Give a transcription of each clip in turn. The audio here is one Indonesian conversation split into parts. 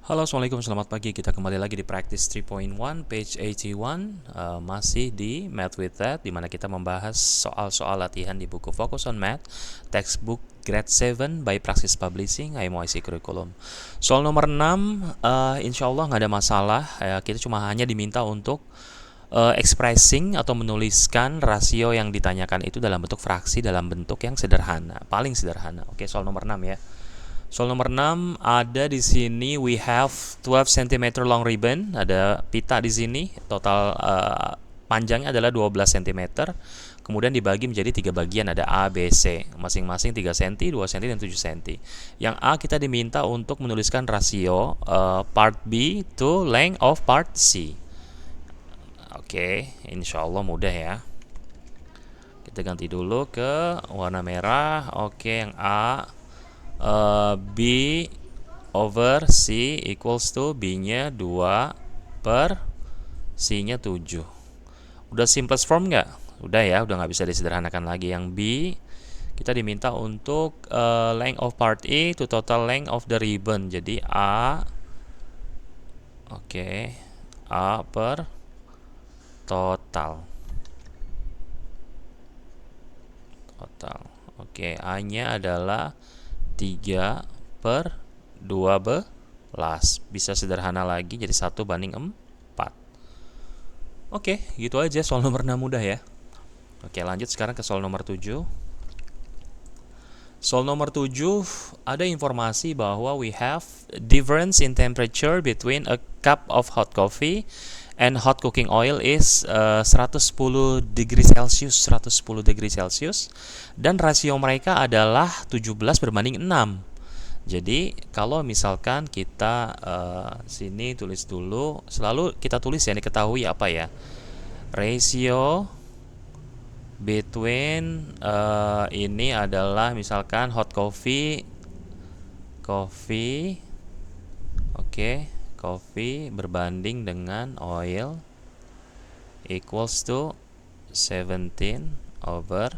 Halo, assalamualaikum, selamat pagi. Kita kembali lagi di Practice 3.1, page 81, masih di Math with That, di mana kita membahas soal-soal latihan di buku Focus on Math, textbook Grade 7 by Praxis Publishing, IMOIC Curriculum. Soal nomor 6, insya Allah nggak ada masalah. Kita cuma hanya diminta untuk expressing atau menuliskan rasio yang ditanyakan itu dalam bentuk fraksi, dalam bentuk yang sederhana, paling sederhana. Oke, soal nomor 6 ya. Soal nomor 6 ada di sini we have 12 cm long ribbon, ada pita di sini, total panjangnya adalah 12 cm. Kemudian dibagi menjadi 3 bagian, ada A, B, C, masing-masing 3 cm, 2 cm dan 7 cm. Yang A kita diminta untuk menuliskan rasio part B to length of part C. Oke, insya Allah mudah ya. Kita ganti dulu ke warna merah. Oke, yang A B over C equals to B-nya 2 per C-nya 7. Udah simplest form nggak? Udah ya, udah nggak bisa disederhanakan lagi. Yang B kita diminta untuk length of part A to total length of the ribbon. Jadi A, oke, A per total. Oke, A-nya adalah 3 per 12. Bisa sederhana lagi jadi 1/4. Oke, gitu aja soal nomor 6 mudah ya. Oke, lanjut sekarang ke soal nomor 7. Soal nomor 7 ada informasi bahwa we have difference in temperature between a cup of hot coffee and hot cooking oil is 110 degree Celsius, 110 degree Celsius, dan rasio mereka adalah 17/6. Jadi kalau misalkan kita sini tulis dulu, selalu kita tulis ya, diketahui apa ya, ratio between ini adalah misalkan hot coffee, oke, coffee berbanding dengan oil equals to 17/6.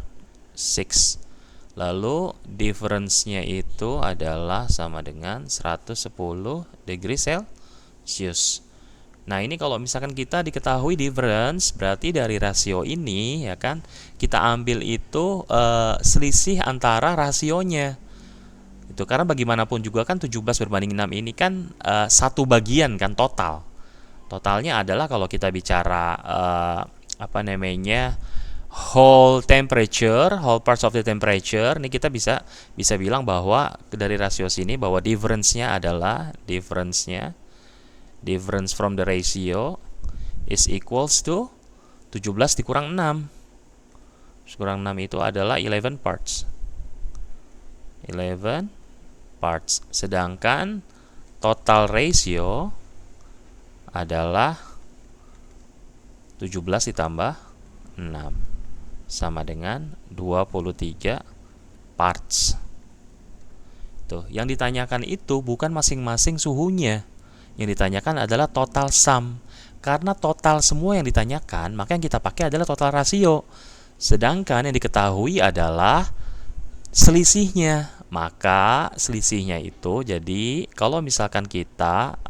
Lalu difference-nya itu adalah sama dengan 110 degree Celsius. Nah, ini kalau misalkan kita diketahui difference, berarti dari rasio ini ya kan, kita ambil itu selisih antara rasionya. Itu karena bagaimanapun juga kan 17/6 ini kan satu bagian kan total. Totalnya adalah kalau kita bicara whole temperature, whole parts of the temperature, ini kita bisa bilang bahwa dari rasio sini bahwa difference-nya adalah difference from the ratio is equals to 17 dikurang 6. Kurang 6 itu adalah 11 parts. 11 parts. Sedangkan total ratio adalah 17 ditambah 6 sama dengan 23 parts. Tuh, yang ditanyakan itu bukan masing-masing suhunya. Yang ditanyakan adalah total sum. Karena total semua yang ditanyakan, maka yang kita pakai adalah total rasio. Sedangkan yang diketahui adalah selisihnya. Maka selisihnya itu, jadi kalau misalkan kita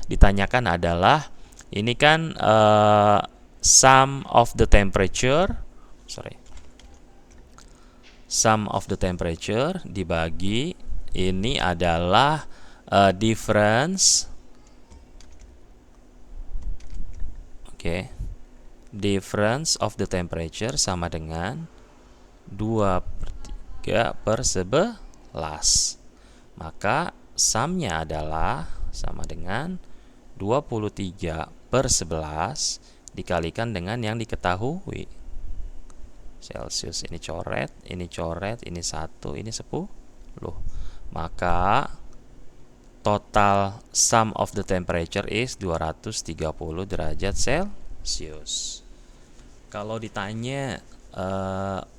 ditanyakan adalah ini kan sum of the temperature dibagi ini adalah difference, difference of the temperature sama dengan 2/3/11. Maka sumnya adalah sama dengan 23/11 dikalikan dengan yang diketahui Celsius. Ini coret, ini 1, ini 10. Maka total sum of the temperature is 230 derajat Celsius. Kalau ditanya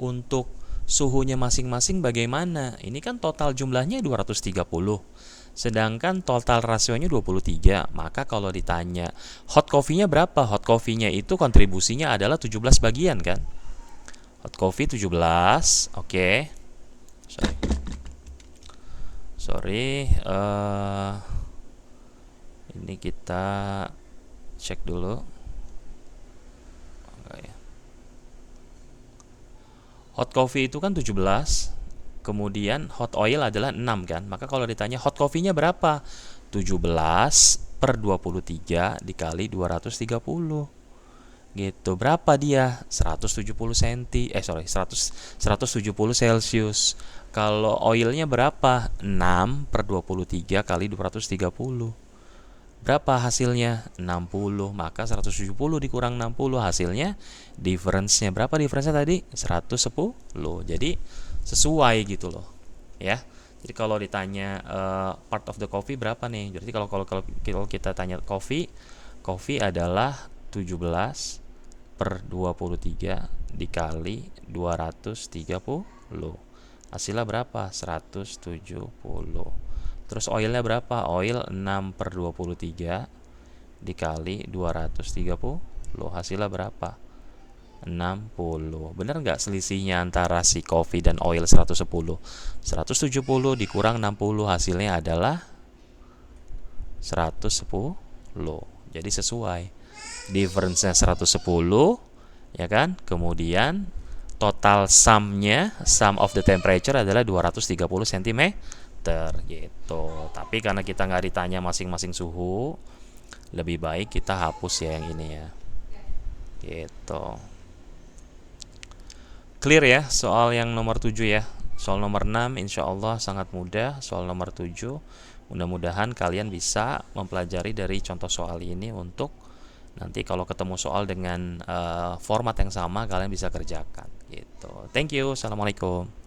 untuk suhunya masing-masing bagaimana? Ini kan total jumlahnya 230. Sedangkan total rasionya 23. Maka kalau ditanya hot coffee-nya berapa? Hot coffee-nya itu kontribusinya adalah 17 bagian kan? Hot coffee 17. Oke. Sorry. kita cek dulu. Hot coffee itu kan 17, kemudian hot oil adalah 6 kan. Maka kalau ditanya hot coffee-nya berapa? 17 per 23 dikali 230. Gitu. Berapa dia? 170 cm. 170 Celsius. Kalau oilnya berapa? 6 per 23 kali 230. Berapa hasilnya? 60. Maka 170 dikurang 60 hasilnya difference-nya berapa? Difference-nya tadi 110. Jadi sesuai gitu loh. Ya. Jadi kalau ditanya part of the coffee berapa nih? Jadi kalau kita tanya coffee adalah 17 per 23 dikali 230. Hasilnya berapa? 170. Terus oilnya berapa? Oil 6 per 23 dikali 230. Hasilnya berapa? 60. Bener nggak selisihnya antara si coffee dan oil 110? 170 dikurang 60 hasilnya adalah 110. Jadi sesuai. Difference-nya 110, ya kan? Kemudian total sum-nya, sum of the temperature adalah 230 cm gitu. Tapi karena kita nggak ditanya masing-masing suhu, lebih baik kita hapus ya yang ini ya. Gitu. Clear ya soal yang nomor 7 ya. Soal nomor 6 insya Allah sangat mudah. Soal nomor 7 mudah-mudahan kalian bisa mempelajari dari contoh soal ini untuk nanti kalau ketemu soal dengan format yang sama kalian bisa kerjakan gitu. Thank you. Assalamualaikum.